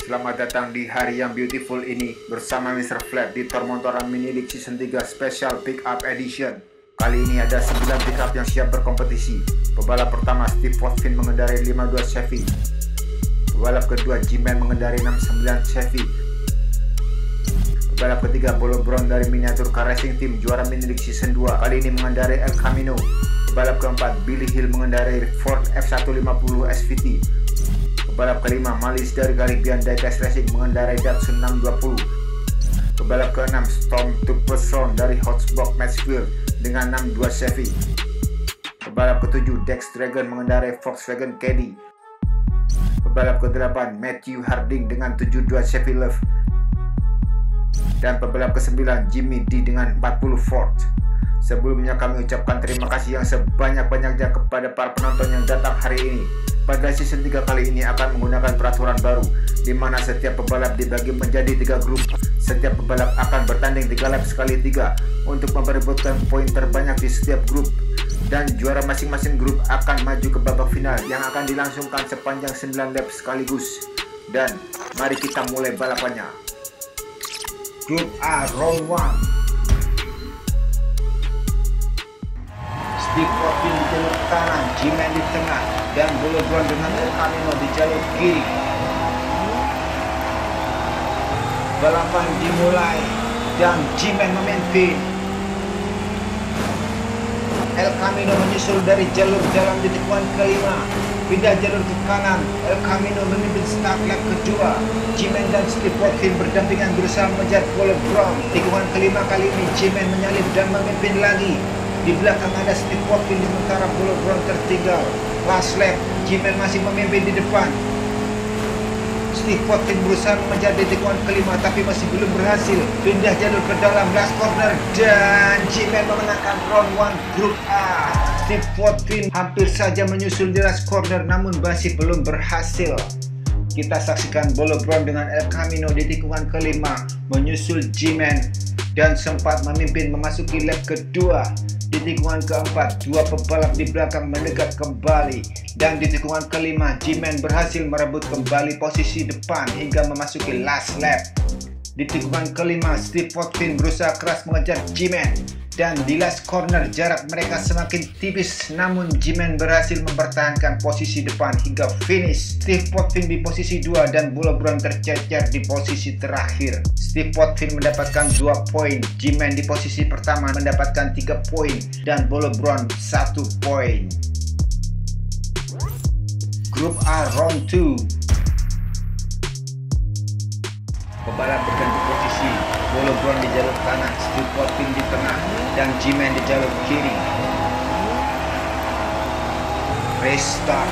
Selamat datang di hari yang beautiful ini bersama Mr. Flat di Tormontoran Mini League Season 3 Special Pickup Edition. Kali ini ada 9 pickup yang siap berkompetisi. Pebalap pertama Steve Watkin mengendarai 52 Chevy. Pebalap kedua G-Man mengendarai 69 Chevy. Pebalap ketiga Bolo Brown dari Miniatur Car Racing Team juara Mini League Season 2 kali ini mengendarai El Camino. Pebalap keempat Billy Hill mengendarai Ford F150 SVT. Pebalap kelima Malis dari Caribbean Diecast Racing mengendarai Datsun 620. Pebalap keenam Storm Tucson dari Hotsbox Matchfield dengan 62 Chevy. Pebalap ketujuh Dex Dragon mengendarai Volkswagen Caddy. Pebalap ke-8 Matthew Harding dengan 72 Chevy Love. Dan pebalap ke-9 Jimmy D dengan 40 Ford. Sebelumnya kami ucapkan terima kasih yang sebanyak-banyaknya kepada para penonton yang datang hari ini. Pada season 3 kali ini akan menggunakan peraturan baru, di mana setiap pebalap dibagi menjadi 3 grup. Setiap pebalap akan bertanding 3 lap sekali 3 untuk memperebutkan poin terbanyak di setiap grup. Dan juara masing-masing grup akan maju ke babak final yang akan dilangsungkan sepanjang 9 lap sekaligus. Dan mari kita mulai balapannya. Grup A Round 1. Steve Watkin di jalur kanan, G-Man di tengah, dan Bolo Brown dengan El Camino di jalur kiri. Balapan dimulai dan G-Man memimpin. El Camino menyusul dari jalur dalam di tikungan kelima, pindah jalur ke kanan. El Camino memimpin start lap kedua. G-Man dan Steve Watkin berdampingan berusaha mengejar Bolo Brown. Tikungan kelima kali ini G-Man menyalip dan memimpin lagi. Di belakang ada Steve Watkin, sementara Bolo Brown tertinggal. Last lap, G-Man masih memimpin di depan. Steve Watkin berusaha mengejar di tikungan kelima tapi masih belum berhasil. Pindah jalur ke dalam last corner dan G-Man memenangkan round 1 grup A. Steve Watkin hampir saja menyusul di last corner namun masih belum berhasil. Kita saksikan Bolo Brown dengan El Camino di tikungan kelima menyusul G-Man dan sempat memimpin memasuki lap kedua. Di tikungan keempat, dua pebalap di belakang mendekat kembali. Dan di tikungan kelima, G-Man berhasil merebut kembali posisi depan hingga memasuki last lap. Di tikungan kelima, Steve Watkin berusaha keras mengejar G-Man. Dan di last corner jarak mereka semakin tipis, namun G-Man berhasil mempertahankan posisi depan hingga finish. Steve Watkin di posisi 2 dan Bolo Brown tercecer di posisi terakhir. Steve Watkin mendapatkan 2 poin, G-Man di posisi pertama mendapatkan 3 poin, dan Bolo Brown 1 poin. Grup A Round 2. Pebalap berganti posisi, Bolo Brown di jalur kanan, Steve Watkin di tengah, dan G-Man di jalur kiri. Restart,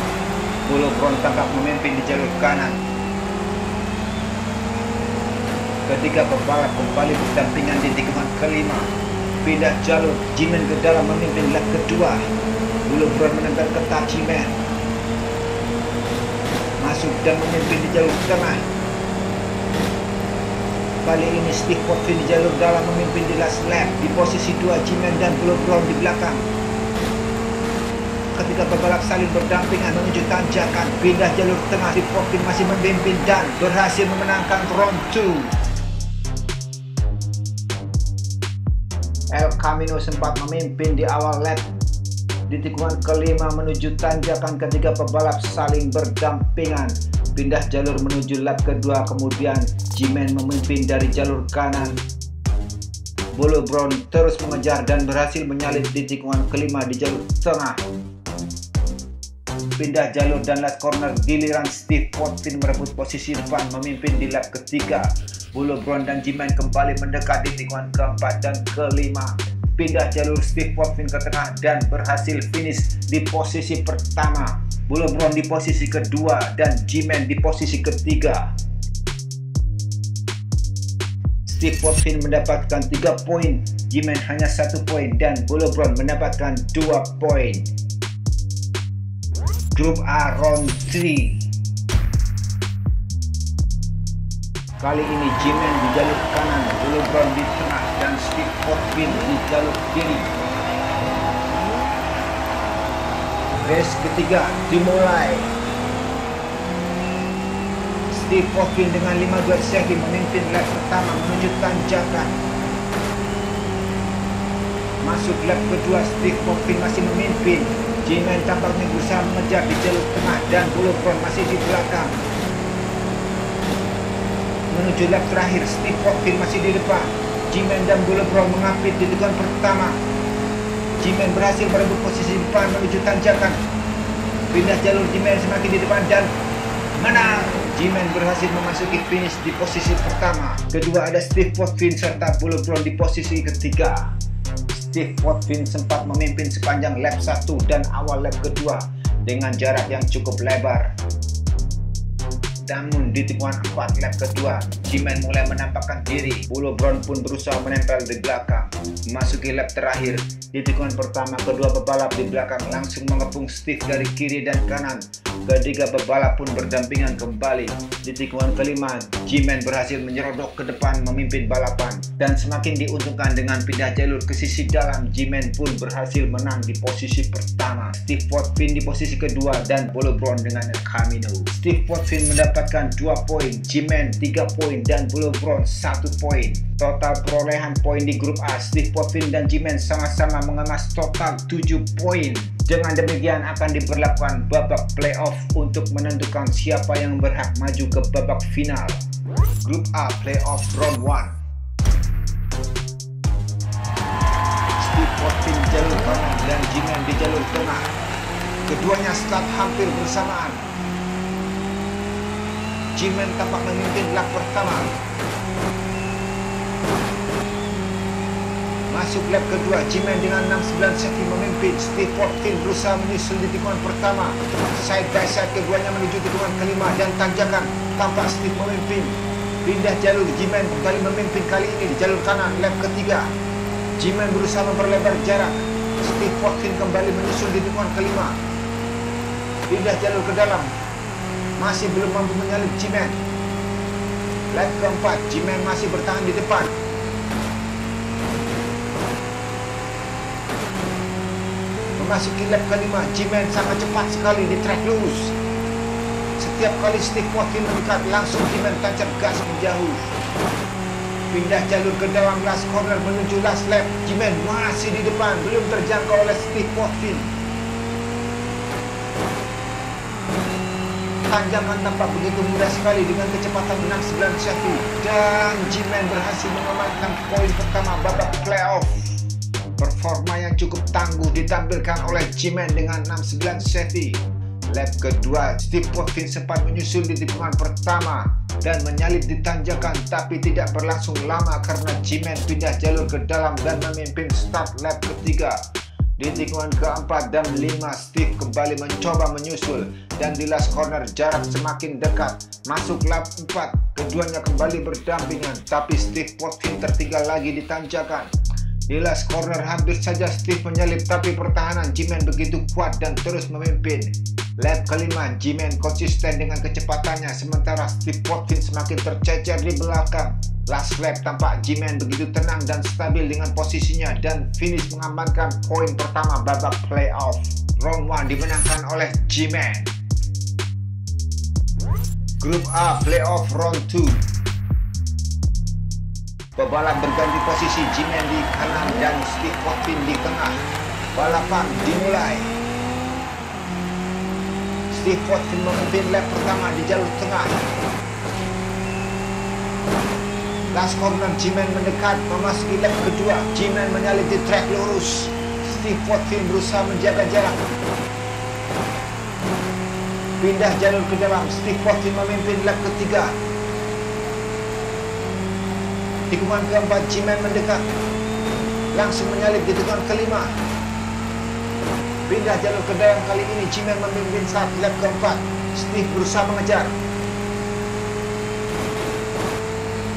Bolo Brown tampak memimpin di jalur kanan. Ketika pebalap kembali berdampingan di tikungan kelima, pindah jalur, G-Man ke dalam memimpin lap kedua. Bolo Brown menempel ketat G-Man, masuk dan memimpin di jalur tengah. Kali ini Steve Watkin di jalur dalam memimpin di last lap. Di posisi 2 G-Man dan Bolo Brown di belakang. Ketika pebalap saling berdampingan menuju tanjakan, pindah jalur tengah, Steve Watkin masih memimpin dan berhasil memenangkan round 2. El Camino sempat memimpin di awal lap. Di tikungan kelima menuju tanjakan ketika pebalap saling berdampingan. Pindah jalur menuju lap kedua, kemudian G-Man memimpin dari jalur kanan. Bolo Brown terus mengejar dan berhasil menyalip di tikungan kelima di jalur tengah. Pindah jalur dan last corner, giliran Steve Watkin merebut posisi depan memimpin di lap ketiga. Bolo Brown dan G-Man kembali mendekat di tikungan keempat dan kelima. Pindah jalur Steve Watkin ke tengah dan berhasil finish di posisi pertama. Bolo Brown di posisi kedua dan G-Man di posisi ketiga. Steve Watkin mendapatkan 3 poin, G-Man hanya 1 poin, dan Bolo Brown mendapatkan 2 poin. Grup A Round 3. Kali ini G-Man di jalur kanan, Bolo Brown di tengah, dan Steve Watkin di jalur kiri. Race ketiga dimulai. Steve Potvin dengan 52 safety memimpin lap pertama menuju tanjakan. Masuk lap kedua, Steve Potvin masih memimpin. G-Man tampaknya berusaha mengejar di jalur tengah dan Bullebron masih di belakang. Menuju lap terakhir, Steve Potvin masih di depan. G-Man dan Bullebron mengapit di tikungan pertama. G-Man berhasil merebut posisi depan menuju tanjakan. Pindah jalur, G-Man semakin di depan dan menang. G-Man berhasil memasuki finish di posisi pertama. Kedua ada Steve Potvin serta Bullebron di posisi ketiga. Steve Potvin sempat memimpin sepanjang lap 1 dan awal lap kedua dengan jarak yang cukup lebar. Namun di tikungan 4 lap kedua, G-Man mulai menampakkan diri. Bullebron pun berusaha menempel di belakang. Memasuki lap terakhir, di tikungan pertama kedua pebalap di belakang langsung mengepung Steve dari kiri dan kanan. Ketiga pebalap pun berdampingan kembali. Di tikungan kelima, G-Man berhasil menyerodok ke depan memimpin balapan dan semakin diuntungkan dengan pindah jalur ke sisi dalam. G-Man pun berhasil menang di posisi pertama. Steve Potvin di posisi kedua dan Bullebron dengan El Camino. Steve Potvin mendapatkan 2 poin, G-Man 3 poin dan Bullebron 1 poin. Total perolehan poin di grup A, Steve Potvin dan G-Man sama-sama mengemas total 7 poin. Dengan demikian akan diberlakukan babak playoff untuk menentukan siapa yang berhak maju ke babak final. Grup A playoff round 1. Steve Potvin di jalur kanan dan G-Man di jalur tengah. Keduanya start hampir bersamaan. G-Man tampak memimpin lap pertama. Masuk lap kedua, G-Man dengan 69 safety memimpin. Steve Potvin berusaha menyusul di tikungan pertama. Side by side keduanya menuju tikungan kelima dan tanjakan. Tampak Steve memimpin. Pindah jalur, G-Man kembali memimpin kali ini di jalur kanan lap ketiga. G-Man berusaha memperlebar jarak. Steve Potvin kembali menyusul di tikungan kelima. Pindah jalur ke dalam. Masih belum mampu menyalip G-Man. Lap keempat, G-Man masih bertahan di depan. Memasuki lap kelima, G-Man sangat cepat sekali di track lurus. Setiap kali Steve Potvin mendekat, langsung G-Man tancap gas menjauh. Pindah jalur ke dalam last corner menuju last lap. G-Man masih di depan, belum terjangkau oleh Steve Potvin. Tanjakan tampak begitu mudah sekali dengan kecepatan 69 safety dan G-Man berhasil mengamankan poin pertama babak playoff. Performa yang cukup tangguh ditampilkan oleh G-Man dengan 69 safety. Lap kedua, Steve Potvin sempat menyusul di tikungan pertama dan menyalip di tanjakan, tapi tidak berlangsung lama karena G-Man pindah jalur ke dalam dan memimpin start lap ketiga. Di tikungan keempat dan 5, Steve kembali mencoba menyusul dan di last corner jarak semakin dekat. Masuk lap 4, keduanya kembali berdampingan, tapi Steve Potvin tertinggal lagi di tanjakan. Di last corner hampir saja Steve menyalip, tapi pertahanan G-Man begitu kuat dan terus memimpin. Lap kelima, G-Man konsisten dengan kecepatannya, sementara Steve Potvin semakin tercecer di belakang. Last lap tampak G-Man begitu tenang dan stabil dengan posisinya dan finish mengamankan poin pertama babak playoff. Round 1 dimenangkan oleh G-Man. Grup A playoff round 2. Pebalap berganti posisi, G-Man di kanan dan Steve Potvin di tengah. Balapan dimulai. Steve Potvin memimpin lap pertama di jalur tengah. Last corner, G-Man mendekat memasuki lap kedua. G-Man menyalip di track lurus. Steve Potvin berusaha menjaga jarak. Pindah jalur ke dalam, Steve Potvin memimpin lap ketiga. Tikungan keempat, G-Man mendekat, langsung menyalip di tikungan kelima. Pindah jalur ke dalam, kali ini G-Man memimpin saat lap keempat. Steve berusaha mengejar.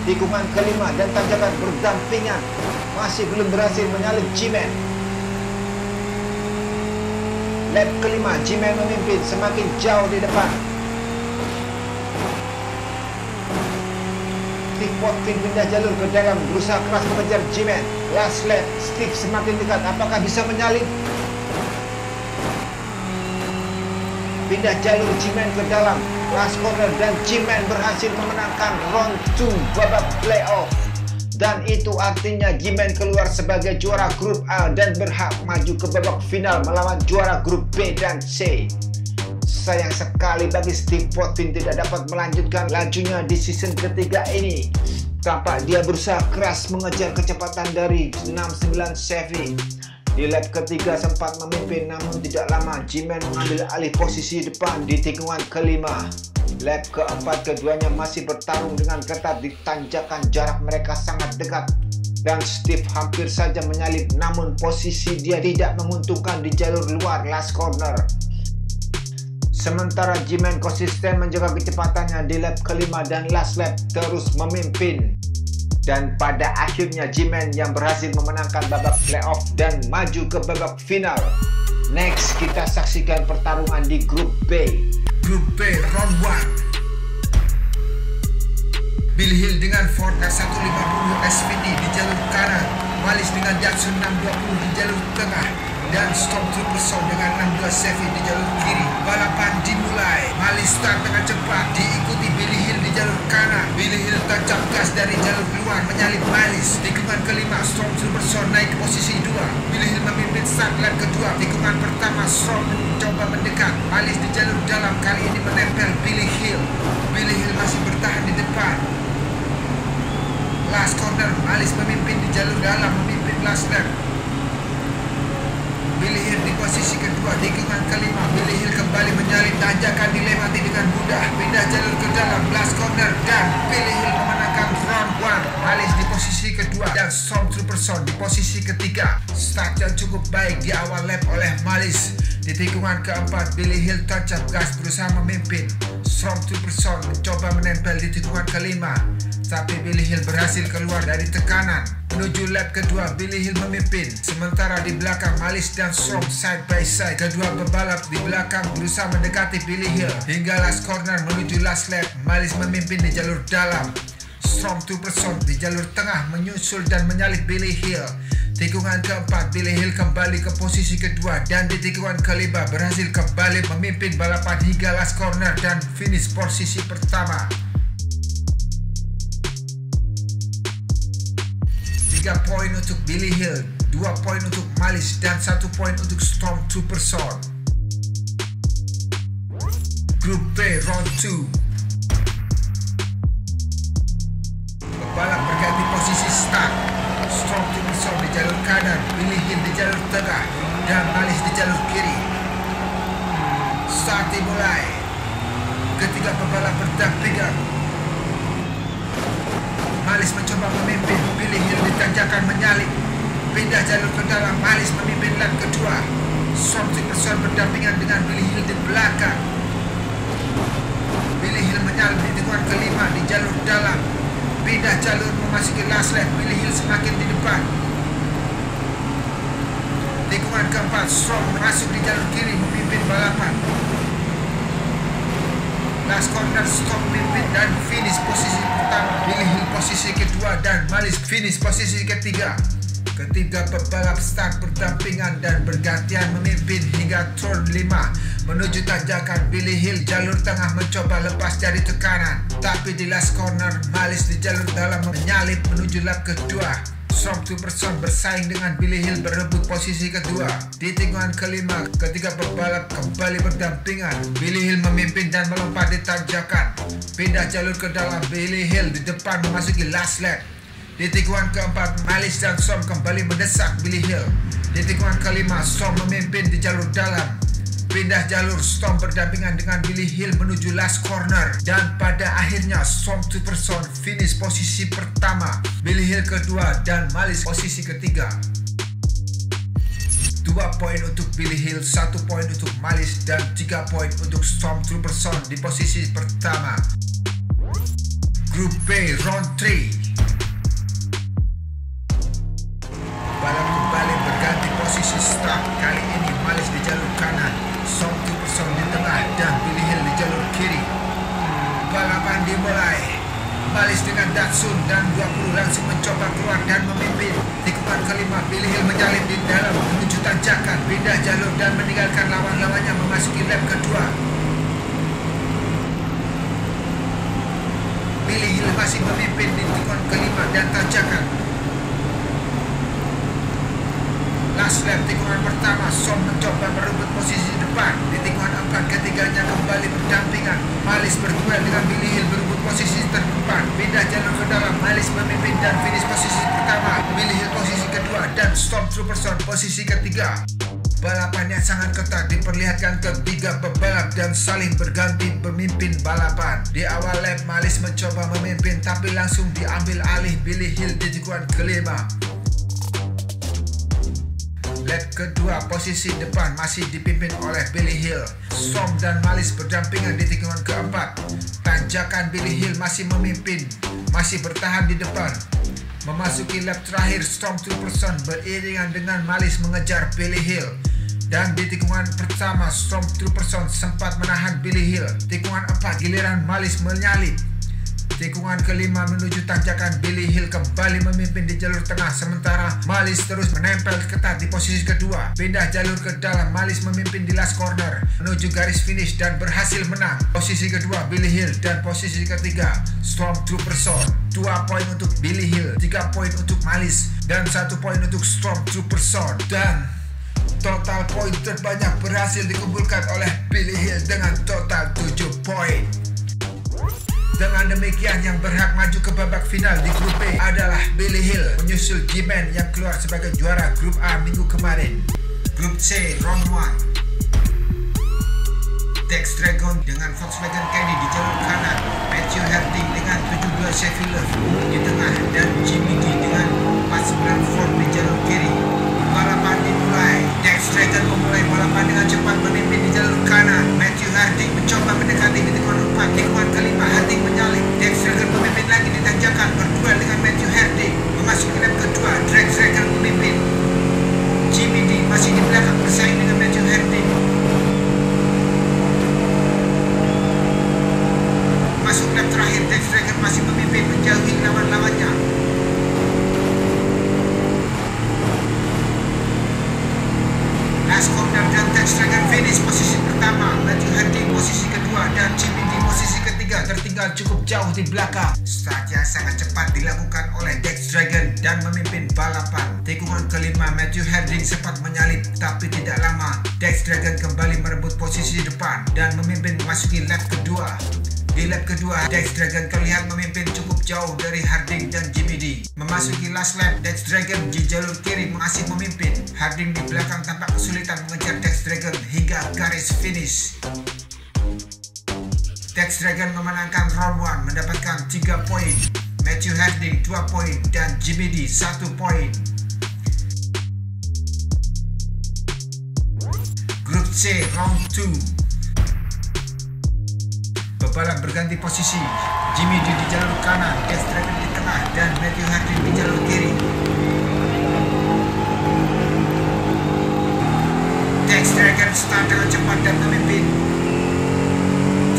Tikungan kelima dan tanjakan berdampingan, masih belum berhasil menyalip G-Man. Lap kelima, G-Man memimpin semakin jauh di depan. Steve Potvin pindah jalur ke dalam, berusaha keras mengejar G-Man. Last lap, Steve semakin dekat, apakah bisa menyalip? pindah jalur G-Man ke dalam last corner dan G-Man berhasil memenangkan round 2 babak playoff. Dan itu artinya G-Man keluar sebagai juara grup A dan berhak maju ke babak final melawan juara grup B dan C. Sayang sekali bagi Steve Potin tidak dapat melanjutkan lajunya di season ketiga ini. Tampak dia berusaha keras mengejar kecepatan dari 69 Chevy. Di lap ketiga sempat memimpin, namun tidak lama G-Man mengambil alih posisi depan di tikungan kelima. Lap keempat keduanya masih bertarung dengan ketat di tanjakan, jarak mereka sangat dekat dan Steve hampir saja menyalip, namun posisi dia tidak menguntungkan di jalur luar last corner. Sementara G-Man konsisten menjaga kecepatannya di lap kelima dan last lap terus memimpin. Dan pada akhirnya G-Man yang berhasil memenangkan babak playoff dan maju ke babak final. Next kita saksikan pertarungan di grup B. Grup B round 1. Billy Hill dengan Ford S150 SVT di jalur kanan, Malis dengan Datsun 620 di jalur tengah, dan Stormtrooper Sound dengan 62 Chevy di jalur kiri. Balapan dimulai. Malis start dengan cepat, diikuti Billy Hill di jalur kanan. Billy Hill tancap gas dari jalur luar menyalip Malis. Tikungan kelima, Stormtrooper Sound naik ke posisi 2. Billy Hill memimpin start lap kedua. Tikungan pertama, Storm mencoba mendekat. Malis di jalur dalam kali ini menempel Billy Hill. Billy Hill masih bertahan di depan. Last corner, Malis memimpin di jalur dalam, memimpin last lap. Billy Hill di posisi kedua. Tikungan kelima, Billy Hill kembali menyalip, tanjakan dilewati dengan mudah, pindah jalur ke dalam last corner dan Billy Hill memenangkan round 1. Malis di posisi kedua dan Stormtrooper Sound di posisi ketiga. Start yang cukup baik di awal lap oleh Malis. Di tikungan keempat, Billy Hill tancap gas berusaha memimpin. Stormtrooper Sound mencoba menempel di tikungan kelima, tapi Billy Hill berhasil keluar dari tekanan. Menuju lap kedua, Billy Hill memimpin. Sementara di belakang, Malis dan Storm side by side. Kedua pebalap di belakang berusaha mendekati Billy Hill. Hingga last corner menuju last lap, Malis memimpin di jalur dalam. Stormtrooper Sound di jalur tengah menyusul dan menyalip Billy Hill. Tikungan keempat, Billy Hill kembali ke posisi kedua dan di tikungan kelima berhasil kembali memimpin balapan hingga last corner dan finish posisi pertama. 3 poin untuk Billy Hill, 2 poin untuk Malis dan 1 poin untuk Stormtrooper Sound. Grup B round 2. Pebalap berganti posisi start. Stormtrooper Sound di jalur kanan, Billy Hill di jalur tengah, dan Malis di jalur kiri. Start dimulai. Ketiga pebalap berdampingan. Malis mencoba memimpin, Billy Hill di tanjakan menyalip. Pindah jalur ke dalam, Malis memimpin lap kedua. Stormtrooper Sound berdampingan dengan Billy Hill di belakang. Billy Hill menyalip di tikungan kelima di jalur dalam. Pindah jalur memasuki last lap, Billy Hill semakin di depan. Tikungan keempat, Storm masuk di jalur kiri memimpin balapan. Last corner, Storm memimpin dan finish posisi pertama. Billy Hill posisi kedua dan Malis finish posisi ketiga. Ketiga pebalap start berdampingan dan bergantian memimpin hingga turn 5 menuju tanjakan. Billy Hill jalur tengah mencoba lepas dari tekanan, tapi di last corner Malis di jalur dalam menyalip menuju lap kedua. Stormtrooper Sound bersaing dengan Billy Hill berebut posisi kedua. Di tikungan kelima, ketiga pebalap kembali berdampingan. Billy Hill memimpin dan melompat di tanjakan. Pindah jalur ke dalam, Billy Hill di depan memasuki last lap. Di tikungan keempat, Malis dan Storm kembali mendesak Billy Hill. Di tikungan kelima, Storm memimpin di jalur dalam. Pindah jalur, Storm berdampingan dengan Billy Hill menuju last corner. Dan pada akhirnya, Stormtrooper Sound finish posisi pertama. Billy Hill kedua dan Malis posisi ketiga. 2 poin untuk Billy Hill, 1 poin untuk Malis, dan 3 poin untuk Stormtrooper Sound di posisi pertama. Grup B round 3. Balap kembali berganti posisi start. Kali ini Malis di jalur kanan, Stormtrooper Sound di tengah, dan Billy Hill di jalur kiri. Balapan dimulai. Malis dengan Datsun dan 20 langsung mencoba keluar dan memimpin. Tikungan kelima, Billy Hill menyalip di dalam menuju tanjakan, pindah jalur dan meninggalkan lawan-lawannya memasuki lap kedua. masih memimpin di tikungan kelima dan tanjakan. Last lap tikungan pertama, Som mencoba merebut posisi depan. Di tikungan 4 ketiganya kembali berdampingan. Malis berduel dengan Billy Hill berebut posisi terdepan. Pindah jalur ke dalam, Malis memimpin dan finish posisi pertama. Billy Hill posisi kedua dan Stormtrooperson posisi ketiga. Balapan yang sangat ketat diperlihatkan ketiga pebalap dan saling berganti pemimpin balapan. Di awal lap, Malis mencoba memimpin tapi langsung diambil alih Billy Hill di tikungan kelima. Lap kedua, posisi depan masih dipimpin oleh Billy Hill. Som dan Malis berdampingan di tikungan keempat. Tanjakan, Billy Hill masih memimpin, masih bertahan di depan. Memasuki lap terakhir, Stormtrooperson beriringan dengan Malis mengejar Billy Hill. Dan di tikungan pertama, Stormtrooperson sempat menahan Billy Hill. Tikungan 4, giliran Malis menyalip. Tikungan kelima menuju tanjakan, Billy Hill kembali memimpin di jalur tengah, sementara Malis terus menempel ketat di posisi kedua. Pindah jalur ke dalam, Malis memimpin di last corner menuju garis finish dan berhasil menang. Posisi kedua Billy Hill dan posisi ketiga Stormtrooperson. 2 poin untuk Billy Hill, 3 poin untuk Malis, dan 1 poin untuk Stormtrooperson. Dan total poin terbanyak berhasil dikumpulkan oleh Billy Hill dengan total 7 poin. Dengan demikian, yang berhak maju ke babak final di grup B adalah Billy Hill, menyusul G-Man yang keluar sebagai juara grup A minggu kemarin. Grup C, round 1. Dex Dragon dengan Volkswagen Caddy di jalur kanan, Matthew Harding dengan 72 Chevy Love di tengah, dan Jimmy D dengan 49 Ford di jalur kiri. Balapan dimulai. Dex Dragon memulai balapan dengan cepat memimpin di jalur kanan. Matthew Harding mencoba mendekati di tikungan 4. Tikungan kelima, Harding menyalip. Dex Dragon memimpin lagi di tanjakan, berduel dengan Matthew Harding. Memasuki lap kedua, Dex Dragon memimpin. Jimmy D masih di belakang bersaing dengan Matthew Harding. Masuk lap terakhir, Dex Dragon masih memimpin menjauhi lawan-lawannya. Last corner dan Dex Dragon finish posisi pertama, Matthew Harding posisi kedua, dan Jimmy D posisi ketiga, tertinggal cukup jauh di belakang. Start yang sangat cepat dilakukan oleh Dex Dragon dan memimpin balapan. Tikungan kelima, Matthew Harding sempat menyalip, tapi tidak lama Dex Dragon kembali merebut posisi depan dan memimpin memasuki lap kedua. Di lap kedua, Dex Dragon terlihat memimpin cukup jauh dari Harding dan Jimmy D. Memasuki last lap, Dex Dragon di jalur kiri masih memimpin. Harding di belakang tampak kesulitan mengejar Dex Dragon hingga garis finish. Dex Dragon memenangkan round 1 mendapatkan 3 poin. Matthew Harding 2 poin dan Jimmy D 1 poin. Grup C, round 2. Pebalap berganti posisi. Jimmy D di jalur kanan, Dex Dragon di tengah, dan Matthew Harding di jalur kiri. Dex Dragon start dengan cepat dan memimpin.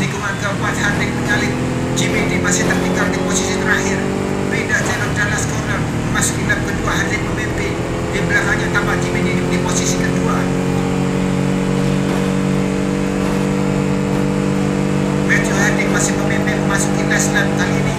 Tikungan keempat, Harding menyalip. Jimmy D masih tertinggal di posisi terakhir. Pindah jalur dan last corner. Memasuki lap kedua, Harding memimpin. Di belakangnya tampak Jimmy D di posisi kedua. Matthew Harding masih memimpin memasuki last lap kali ini.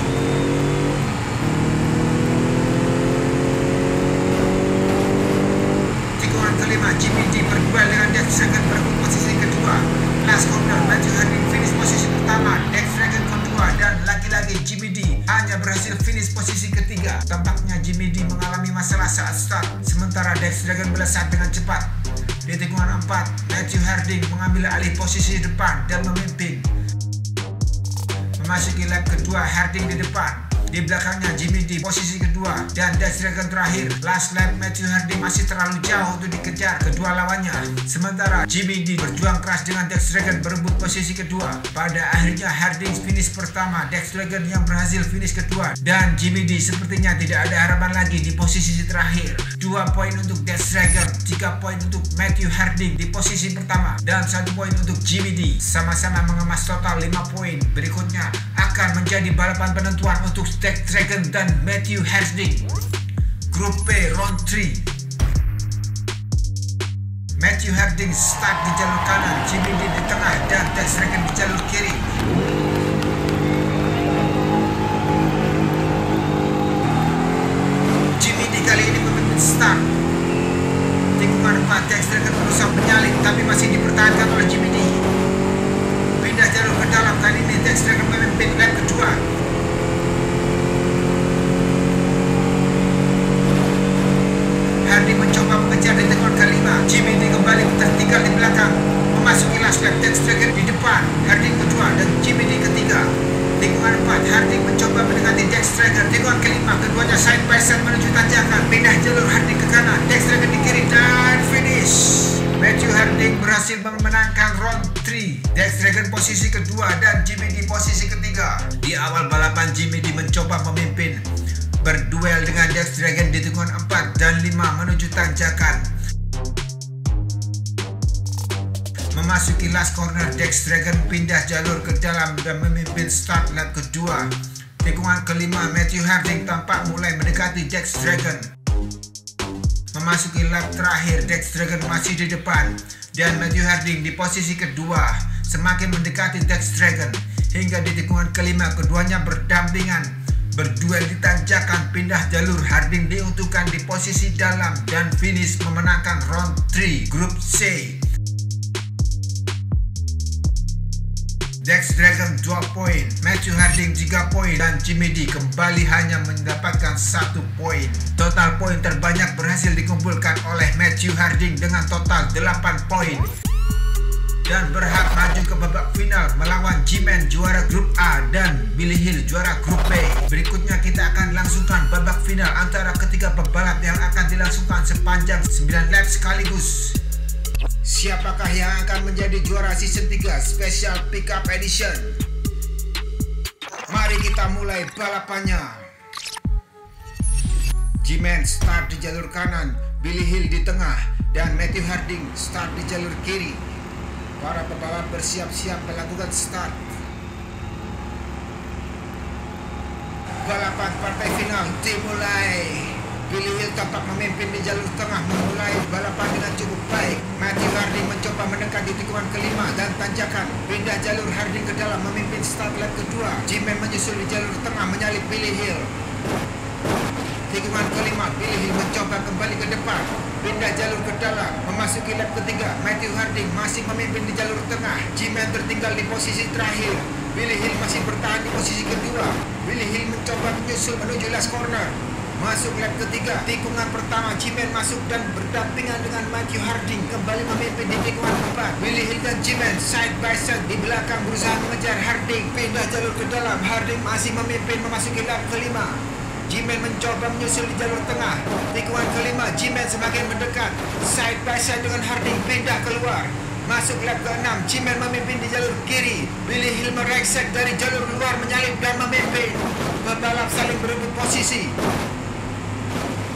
Tikungan kelima, Jimmy D berduel dengan Dex Dragon berebut posisi kedua. Last corner, Matthew Harding finish posisi pertama, Dex Dragon kedua, dan lagi-lagi Jimmy D hanya berhasil finish posisi ketiga. Tampaknya Jimmy D mengalami masalah saat start, sementara Dex Dragon melesat dengan cepat. Di tikungan 4, Matthew Harding mengambil alih posisi depan dan memimpin. Memasuki lap kedua, Harding di depan. Di belakangnya Jimmy D posisi kedua, dan Dex Dragon terakhir. Last lap, Matthew Harding masih terlalu jauh untuk dikejar kedua lawannya. Sementara Jimmy D berjuang keras dengan Dex Dragon berebut posisi kedua. Pada akhirnya Harding finish pertama, Dex Dragon yang berhasil finish kedua, dan Jimmy D sepertinya tidak ada harapan lagi di posisi terakhir. 2 poin untuk Dex Dragon, 3 poin untuk Matthew Harding di posisi pertama, dan 1 poin untuk Jimmy D. Sama-sama mengemas total 5 poin. Berikutnya akan menjadi balapan penentuan untuk Dex Dragon dan Matthew Harding. Grup B, round 3. Matthew Harding start di jalur kanan, Jimmy D di tengah, dan Dex Dragon di jalur kiri. kedua. Harding mencoba mengejar di tikungan kelima. Jimmy D kembali tertinggal di belakang, memasuki last lap. Dex Dragon di depan, Harding kedua dan Jimmy D ketiga. Tikungan 4, Harding mencoba mendekati Dex Dragon. Tikungan kelima, keduanya side by side menuju tanjakan. Pindah jalur, Harding ke kanan, Dex Dragon di kiri dan finish. Matthew Harding berhasil memenangkan round 3. Dex Dragon posisi kedua dan Jimmy D posisi ketiga. Di awal balapan, Jimmy D mencoba memimpin, berduel dengan Dex Dragon di tikungan 4 dan 5 menuju tanjakan. Memasuki last corner, Dex Dragon pindah jalur ke dalam dan memimpin start lap kedua. Tikungan kelima, Matthew Harding tampak mulai mendekati Dex Dragon. Memasuki lap terakhir, Dex Dragon masih di depan dan Matthew Harding di posisi kedua, semakin mendekati Dex Dragon. Hingga di tikungan kelima, keduanya berdampingan, berduel di tanjakan. Pindah jalur, Harding diuntukkan di posisi dalam dan finish memenangkan round 3 grup C. Dex Dragon 2 poin, Matthew Harding 3 poin, dan Jimmy D kembali hanya mendapatkan 1 poin. Total poin terbanyak berhasil dikumpulkan oleh Matthew Harding dengan total 8 poin dan berhak maju ke babak final melawan G-Man juara grup A dan Billy Hill juara grup B. Berikutnya kita akan langsungkan babak final antara ketiga pebalap yang akan dilangsungkan sepanjang 9 lap sekaligus. Siapakah yang akan menjadi juara season 3 Special Pickup Edition? Mari kita mulai balapannya. G-Man start di jalur kanan, Billy Hill di tengah, dan Matthew Harding start di jalur kiri. Para pebalap bersiap-siap melakukan start. Balapan partai final dimulai. Billy Hill tampak memimpin di jalur tengah, memulai balapan dengan cukup baik. Matthew Harding mencoba mendekat di tikungan kelima dan tanjakan. Pindah jalur, Harding ke dalam memimpin start lap kedua. G-Man menyusul di jalur tengah menyalip Billy Hill. Tikungan kelima, Billy Hill mencoba kembali ke depan, pindah jalur ke dalam, memasuki lap ketiga. Matthew Harding masih memimpin di jalur tengah. G-Man tertinggal di posisi terakhir. Billy Hill masih bertahan di posisi kedua. Billy Hill mencoba menyusul menuju last corner. Masuk lap ketiga, tikungan pertama, G-Man masuk dan berdampingan dengan Matthew Harding, kembali memimpin di tikungan keempat. Billy Hill dan G-Man side by side di belakang berusaha mengejar Harding. Pindah jalur ke dalam, Harding masih memimpin memasuki lap kelima. G-Man mencoba menyusul di jalur tengah. Tikungan kelima, G-Man semakin mendekat, side by side dengan Harding, pindah keluar. Masuk lap ke-6, G-Man memimpin di jalur kiri. Billy Hill mereksek dari jalur luar menyalip dan memimpin. Pebalap saling berebut posisi.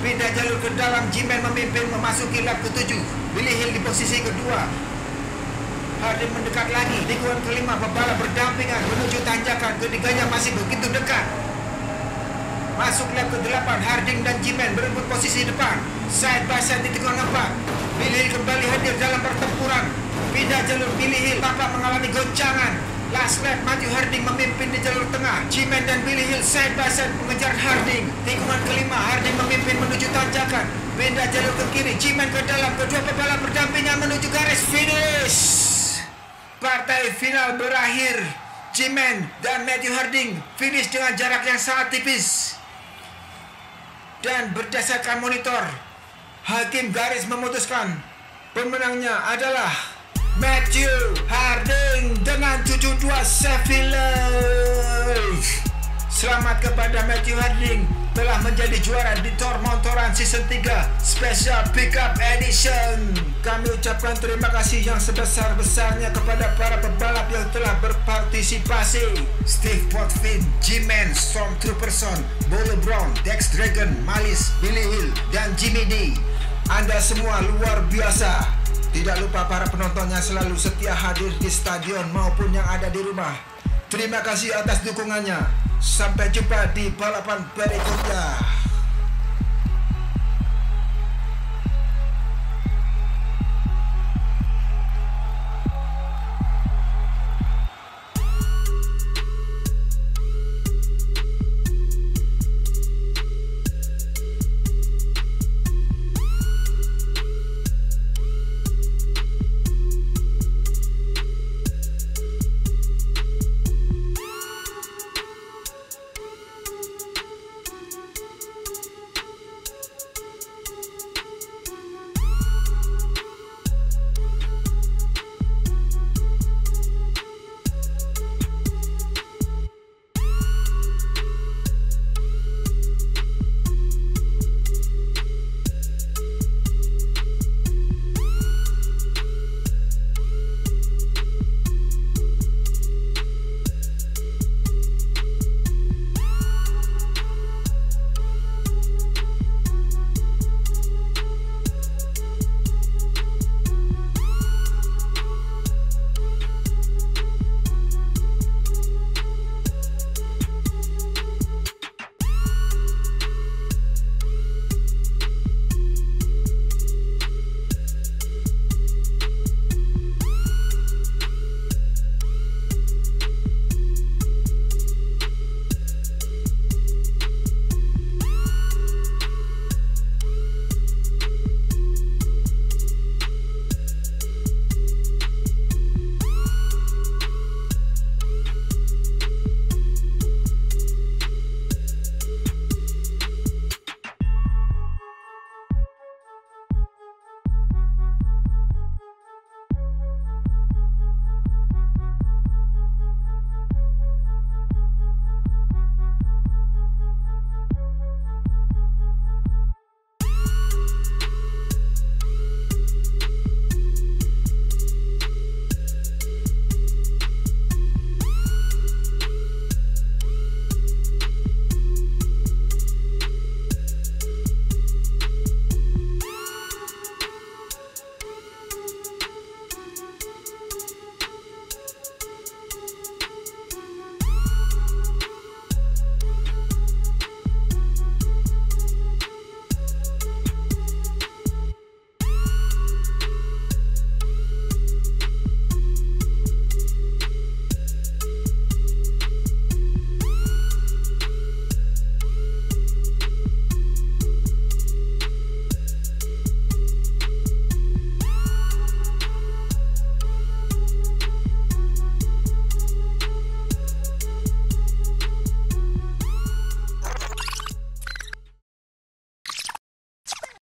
Pindah jalur ke dalam, G-Man memimpin memasuki lap ke-7. Billy Hill di posisi kedua. Harding mendekat lagi. Tikungan kelima, pebalap berdampingan menuju tanjakan. Ketiganya masih begitu dekat. Masuk lap ke-8, Harding dan G-Man berebut posisi depan, side by side di tikungan 4. Billy Hill kembali hadir dalam pertempuran. Pindah jalur, Billy Hill tampak mengalami goncangan. Last lap, Matthew Harding memimpin di jalur tengah. G-Man dan Billy Hill side by side mengejar Harding. Tikungan kelima, Harding memimpin menuju tanjakan. Pindah jalur ke kiri, G-Man ke dalam. Kedua pebalap berdampingan menuju garis finish. Partai final berakhir. G-Man dan Matthew Harding finish dengan jarak yang sangat tipis. Dan berdasarkan monitor, hakim garis memutuskan pemenangnya adalah Matthew Harding dengan 72 Sevillage. Selamat kepada Matthew Harding telah menjadi juara di Tour Motoran Season 3 Special Pickup Edition. Kami ucapkan terima kasih yang sebesar-besarnya kepada para pebalap yang telah berpartisipasi. Steve Potvin, G-Man, Stormtrooperson, Bolo Brown, Dex Dragon, Malice, Billy Hill, dan Jimmy D. Anda semua luar biasa. Tidak lupa para penonton yang selalu setia hadir di stadion maupun yang ada di rumah. Terima kasih atas dukungannya. Sampai jumpa di balapan berikutnya.